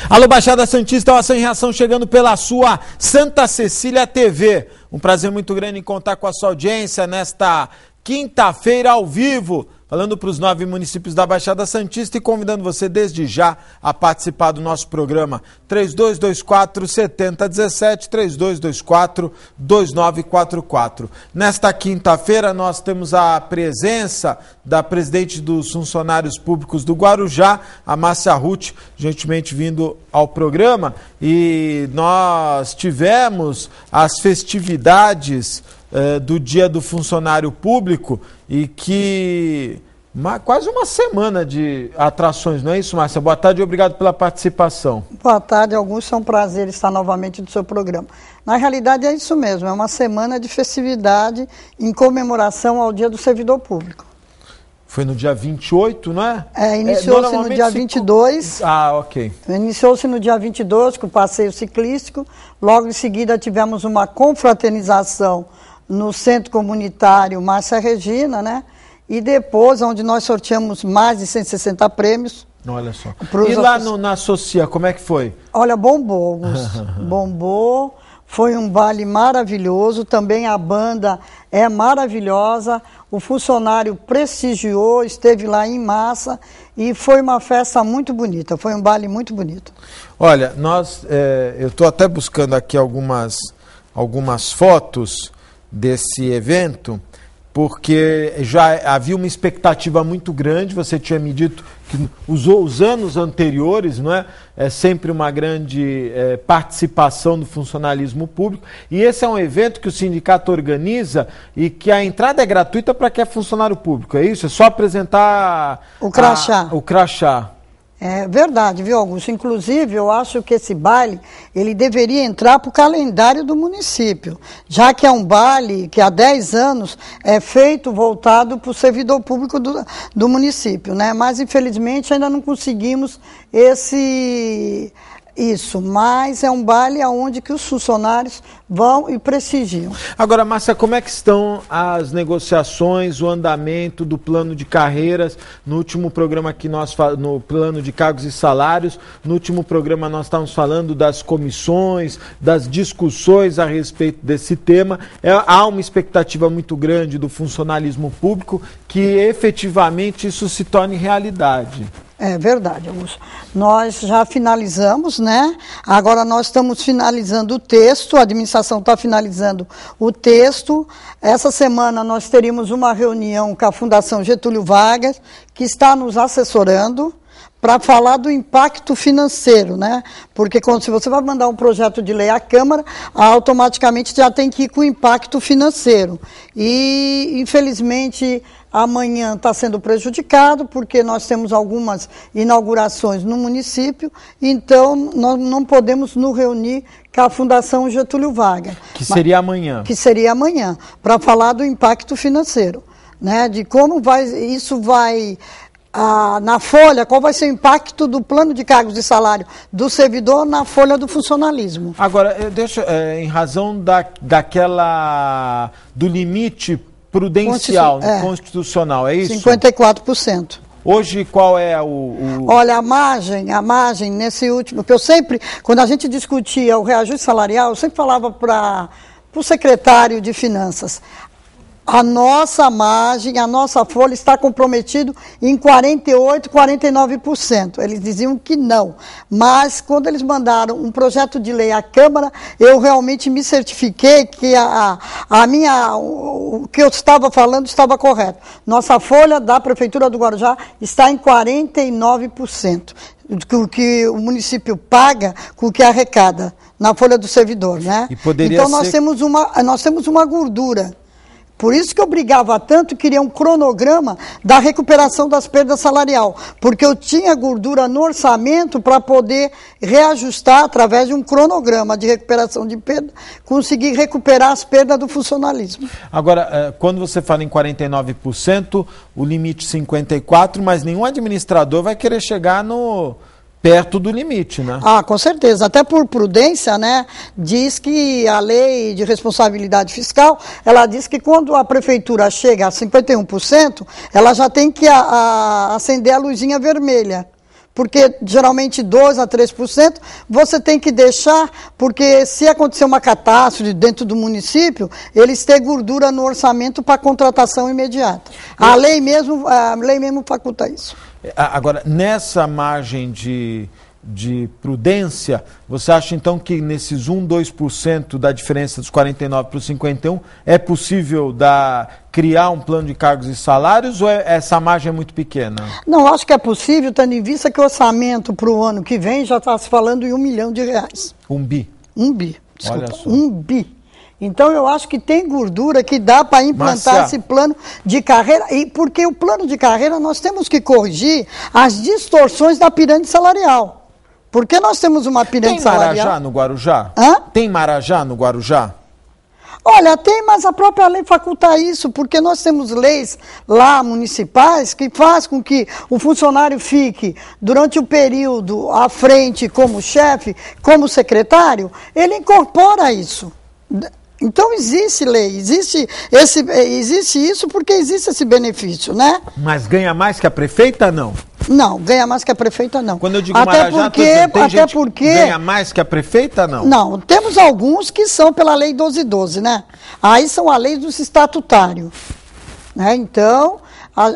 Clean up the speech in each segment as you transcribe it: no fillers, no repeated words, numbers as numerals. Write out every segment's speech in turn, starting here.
Alô, Baixada Santista, Ação em Reação chegando pela sua Santa Cecília TV. Um prazer muito grande em contar com a sua audiência nesta quinta-feira ao vivo, falando para os 9 municípios da Baixada Santista e convidando você desde já a participar do nosso programa 3224-7017, 3224-2944. Nesta quinta-feira nós temos a presença da presidente dos funcionários públicos do Guarujá, a Márcia Ruth, gentilmente vindo ao programa, e nós tivemos as festividades do Dia do Funcionário Público e que quase uma semana de atrações, não é isso, Márcia? Boa tarde e obrigado pela participação. Boa tarde, Augusto, é um prazer estar novamente no seu programa. Na realidade é isso mesmo, é uma semana de festividade em comemoração ao Dia do Servidor Público. Foi no dia 28, não é? Iniciou-se no dia 22. Ok. Iniciou-se no dia 22 com o passeio ciclístico, logo em seguida tivemos uma confraternização no Centro Comunitário Márcia Regina, né? E depois, onde nós sorteamos mais de 160 prêmios. Olha só. E lá na Socia, como é que foi? Olha, bombou, Augusto. Bombou. Foi um baile maravilhoso. Também a banda é maravilhosa. O funcionário prestigiou, esteve lá em massa e foi uma festa muito bonita. Foi um baile muito bonito. Olha, eu estou até buscando aqui algumas fotos desse evento, porque já havia uma expectativa muito grande. Você tinha me dito que os anos anteriores, não é? É sempre uma grande participação do funcionalismo público, e esse é um evento que o sindicato organiza e que a entrada é gratuita para quem é funcionário público, é isso? É só apresentar o crachá. O crachá. É verdade, viu, Augusto? Inclusive, eu acho que esse baile, ele deveria entrar para o calendário do município, já que é um baile que há 10 anos é feito voltado para o servidor público do município, né? Mas, infelizmente, ainda não conseguimos isso, mas é um baile onde que os funcionários vão e prestigiam. Agora, Márcia, como é que estão as negociações, o andamento do plano de carreiras? No último programa que no plano de cargos e salários, no último programa nós estávamos falando das comissões, das discussões a respeito desse tema. Há uma expectativa muito grande do funcionalismo público que efetivamente isso se torne realidade. É verdade, Augusto. Nós já finalizamos, né? Agora nós estamos finalizando o texto, a administração está finalizando o texto. Essa semana nós teríamos uma reunião com a Fundação Getúlio Vargas, que está nos assessorando para falar do impacto financeiro, né? Porque se você vai mandar um projeto de lei à Câmara, automaticamente já tem que ir com o impacto financeiro. E, infelizmente, amanhã está sendo prejudicado, porque nós temos algumas inaugurações no município, então nós não podemos nos reunir com a Fundação Getúlio Vargas. Que seria amanhã. Que seria amanhã, para falar do impacto financeiro, né? De como isso vai... na folha, qual vai ser o impacto do plano de cargos de salário do servidor na folha do funcionalismo. Agora, em razão do limite prudencial, constitucional, é isso? 54%. Hoje, qual é Olha, a margem nesse último... Quando a gente discutia o reajuste salarial, eu sempre falava para o secretário de Finanças, a nossa margem, a nossa folha está comprometido em 48%, 49%. Eles diziam que não. Mas, quando eles mandaram um projeto de lei à Câmara, eu realmente me certifiquei que o que eu estava falando estava correto. Nossa folha da Prefeitura do Guarujá está em 49%. O que o município paga com o que arrecada na folha do servidor, né? Então, nós temos uma gordura. Por isso que eu brigava tanto e queria um cronograma da recuperação das perdas salarial, porque eu tinha gordura no orçamento para poder reajustar através de um cronograma de recuperação de perda, conseguir recuperar as perdas do funcionalismo. Agora, quando você fala em 49%, o limite 54%, mas nenhum administrador vai querer chegar perto do limite, né? Com certeza. Até por prudência, né? Diz que a lei de responsabilidade fiscal, ela diz que quando a prefeitura chega a 51%, ela já tem que acender a luzinha vermelha. porque geralmente 2% a 3%, você tem que deixar, porque se acontecer uma catástrofe dentro do município, eles têm gordura no orçamento para contratação imediata. A lei mesmo faculta isso. Agora, nessa margem de prudência, você acha então que nesses 2% da diferença dos 49 para os 51, é possível criar um plano de cargos e salários ou essa margem é muito pequena? Não, acho que é possível, tendo em vista que o orçamento para o ano que vem já está se falando em R$1 milhão. 1 bi? 1 bi, desculpa, olha só. 1 bi. Então, eu acho que tem gordura que dá para implantar esse plano de carreira, e porque o plano de carreira nós temos que corrigir as distorções da pirâmide salarial. Porque nós temos uma pirâmide salarial... Tem Marajá no Guarujá? Hã? Tem Marajá no Guarujá? Olha, tem, mas a própria lei faculta isso, porque nós temos leis lá municipais que faz com que o funcionário fique, durante o período, à frente como chefe, como secretário, ele incorpora isso. Então existe lei, existe isso porque existe esse benefício, né? Mas ganha mais que a prefeita, não? Não, ganha mais que a prefeita, não. Quando eu digo Marajá, tem gente que ganha mais que a prefeita, não? Não, temos alguns que são pela lei 1212, né? Aí são a lei dos estatutários. Né? Então,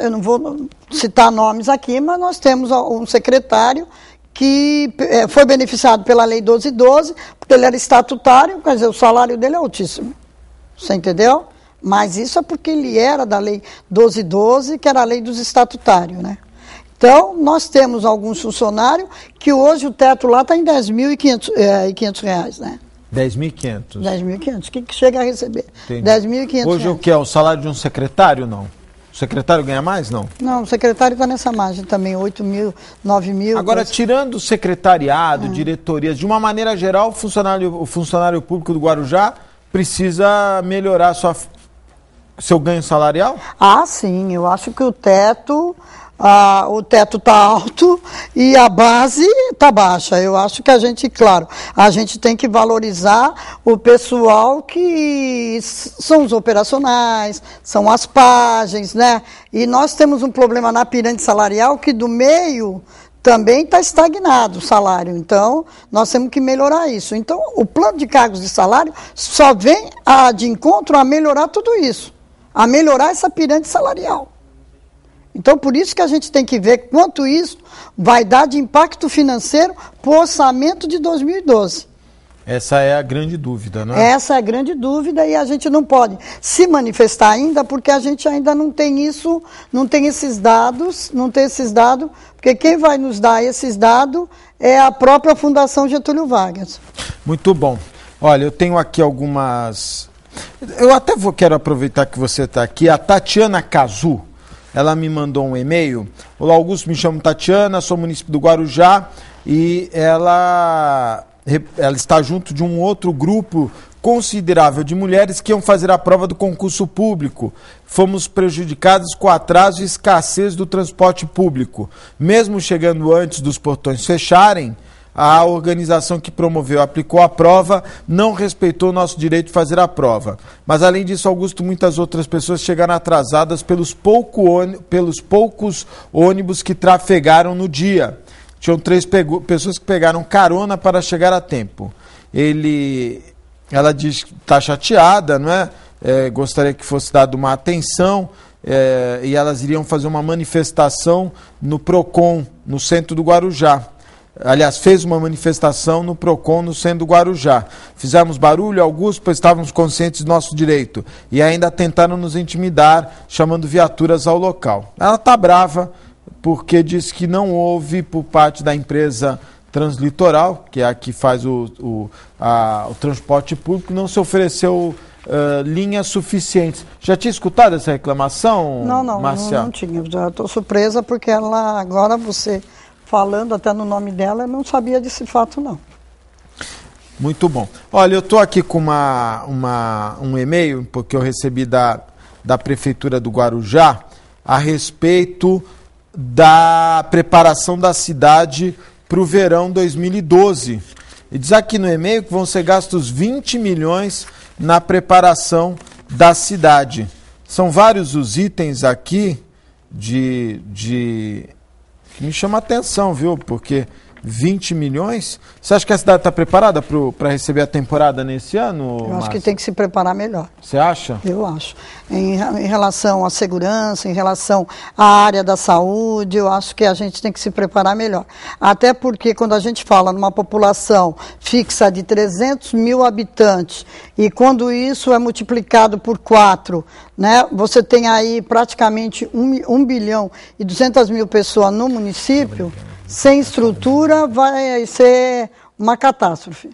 eu não vou citar nomes aqui, mas nós temos um secretário que foi beneficiado pela lei 1212, porque ele era estatutário, quer dizer, o salário dele é altíssimo. Você entendeu? Mas isso é porque ele era da lei 1212, que era a lei dos estatutários, né? Então, nós temos alguns funcionários que hoje o teto lá está em R$10.500, né? 10.500? 10.500. O que chega a receber? 10.500. Hoje o que é? O salário de um secretário, não? O secretário ganha mais, não? Não, o secretário está nessa margem também, 8 mil, 9 mil. Agora, tirando o secretariado, diretorias, de uma maneira geral, o funcionário público do Guarujá precisa melhorar seu ganho salarial? Ah, sim, eu acho que o teto está alto e a base está baixa. Eu acho que a gente tem que valorizar o pessoal que são os operacionais, são as páginas, né? E nós temos um problema na pirâmide salarial que do meio também está estagnado o salário. Então, nós temos que melhorar isso. Então, o plano de cargos de salário só vem de encontro a melhorar tudo isso, a melhorar essa pirâmide salarial. Então, por isso que a gente tem que ver quanto isso vai dar de impacto financeiro para o orçamento de 2012. Essa é a grande dúvida, não é? Essa é a grande dúvida e a gente não pode se manifestar ainda porque a gente ainda não tem isso, não tem esses dados, porque quem vai nos dar esses dados é a própria Fundação Getúlio Vargas. Muito bom. Olha, eu tenho aqui algumas... Eu até quero aproveitar que você está aqui. A Tatiana Cazu, ela me mandou um e-mail. Olá, Augusto, me chamo Tatiana, sou município do Guarujá e ela está junto de um outro grupo considerável de mulheres que iam fazer a prova do concurso público. Fomos prejudicados com atraso e escassez do transporte público. Mesmo chegando antes dos portões fecharem, a organização que promoveu, aplicou a prova, não respeitou o nosso direito de fazer a prova. Mas, além disso, Augusto, muitas outras pessoas chegaram atrasadas pelos poucos ônibus que trafegaram no dia. Tinham 3 pessoas que pegaram carona para chegar a tempo. Ela diz que está chateada, não é? Gostaria que fosse dada uma atenção, e elas iriam fazer uma manifestação no PROCON, no centro do Guarujá. Aliás, fez uma manifestação no PROCON, no centro do Guarujá. Fizemos barulho, Augusto, pois estávamos conscientes do nosso direito. E ainda tentaram nos intimidar, chamando viaturas ao local. Ela está brava, porque diz que não houve, por parte da empresa Translitoral, que é a que faz o transporte público, não se ofereceu linhas suficientes. Já tinha escutado essa reclamação, Márcia? Não tinha. Já estou surpresa, porque ela, agora você... falando até no nome dela, eu não sabia desse fato, não. Muito bom. Olha, eu estou aqui com um e-mail, porque eu recebi da Prefeitura do Guarujá, a respeito da preparação da cidade para o verão 2012. E diz aqui no e-mail que vão ser gastos 20 milhões na preparação da cidade. São vários os itens aqui que me chama a atenção, viu? Porque 20 milhões... Você acha que a cidade está preparada para receber a temporada nesse ano, Eu acho que tem que se preparar melhor. Você acha? Eu acho. Em relação à segurança, em relação à área da saúde, eu acho que a gente tem que se preparar melhor. Até porque quando a gente fala numa população fixa de 300 mil habitantes, e quando isso é multiplicado por 4, né, você tem aí praticamente 1 bilhão e 200 mil pessoas no município, sem estrutura vai ser uma catástrofe.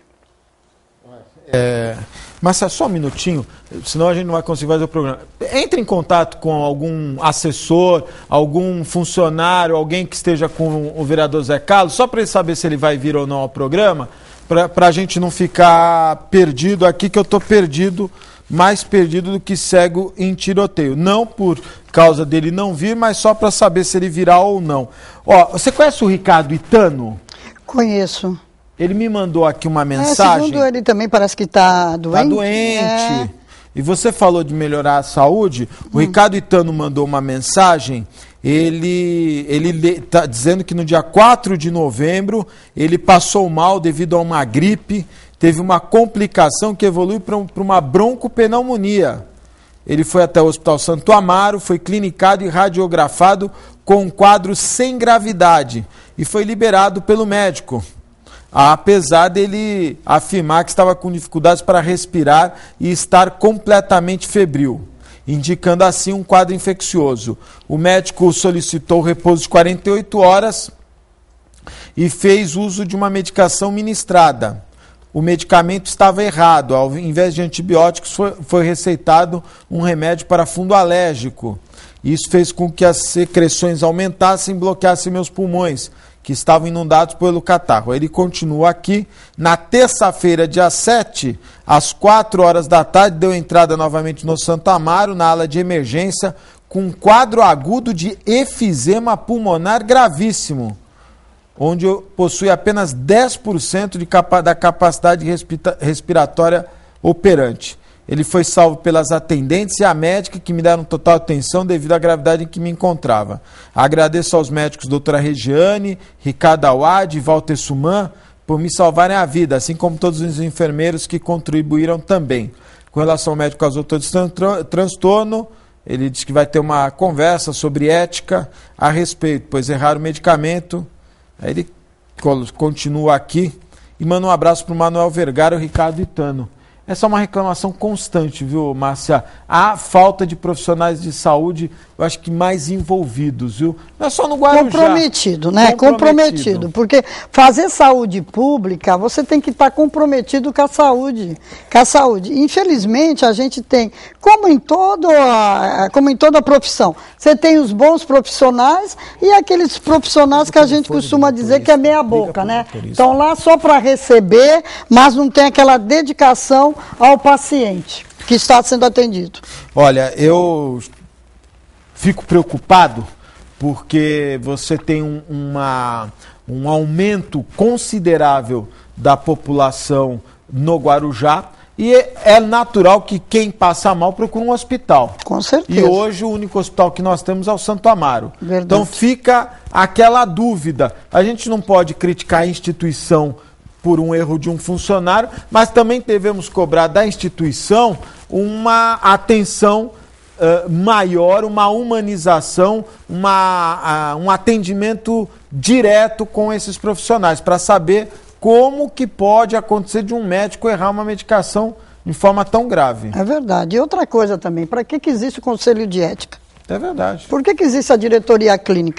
Mas só um minutinho, senão a gente não vai conseguir fazer o programa. Entre em contato com algum assessor, algum funcionário, alguém que esteja com o vereador Zé Carlos, só para ele saber se ele vai vir ou não ao programa, para a gente não ficar perdido aqui, que eu estou perdido, mais perdido do que cego em tiroteio. Não por causa dele não vir, mas só para saber se ele virá ou não. Ó, você conhece o Ricardo Itano? Conheço. Ele me mandou aqui uma mensagem. Segundo ele também parece que está doente. Está doente. E você falou de melhorar a saúde. O Ricardo Itano mandou uma mensagem. Ele está dizendo que no dia 4 de novembro ele passou mal devido a uma gripe. Teve uma complicação que evoluiu para uma broncopneumonia. Ele foi até o Hospital Santo Amaro, foi clinicado e radiografado com um quadro sem gravidade e foi liberado pelo médico, apesar dele afirmar que estava com dificuldades para respirar e estar completamente febril, indicando assim um quadro infeccioso. O médico solicitou repouso de 48 horas e fez uso de uma medicação ministrada. O medicamento estava errado, ao invés de antibióticos foi receitado um remédio para fundo alérgico. Isso fez com que as secreções aumentassem e bloqueassem meus pulmões, que estavam inundados pelo catarro. Ele continua aqui. Na terça-feira, dia 7, às 4 horas da tarde, deu entrada novamente no Santo Amaro, na ala de emergência, com um quadro agudo de efizema pulmonar gravíssimo, onde possui apenas 10% da capacidade respiratória operante. Ele foi salvo pelas atendentes e a médica, que me deram total atenção devido à gravidade em que me encontrava. Agradeço aos médicos doutora Regiane, Ricardo Awad e Walter Suman por me salvarem a vida, assim como todos os enfermeiros que contribuíram também. Com relação ao médico causou de transtorno, ele diz que vai ter uma conversa sobre ética a respeito, pois errar o medicamento. Aí ele continua aqui e manda um abraço para o Manuel Vergara e o Ricardo Itano. Essa é uma reclamação constante, viu, Márcia? Há falta de profissionais de saúde, eu acho que mais envolvidos, viu? Não é só no Guarujá. Comprometido, né? Comprometido. Porque fazer saúde pública, você tem que estar comprometido com a saúde. Infelizmente, a gente tem, como em toda profissão, você tem os bons profissionais e aqueles profissionais que a gente costuma dizer que é meia boca, né? Estão lá só para receber, mas não tem aquela dedicação ao paciente que está sendo atendido. Olha, eu fico preocupado porque você tem um aumento considerável da população no Guarujá e é natural que quem passa mal procura um hospital. Com certeza. E hoje o único hospital que nós temos é o Santo Amaro. Verdade. Então fica aquela dúvida. A gente não pode criticar a instituição por um erro de um funcionário, mas também devemos cobrar da instituição uma atenção maior, uma humanização, um atendimento direto com esses profissionais, para saber como que pode acontecer de um médico errar uma medicação de forma tão grave. É verdade. E outra coisa também, para que existe o Conselho de Ética? É verdade. Por que existe a diretoria clínica?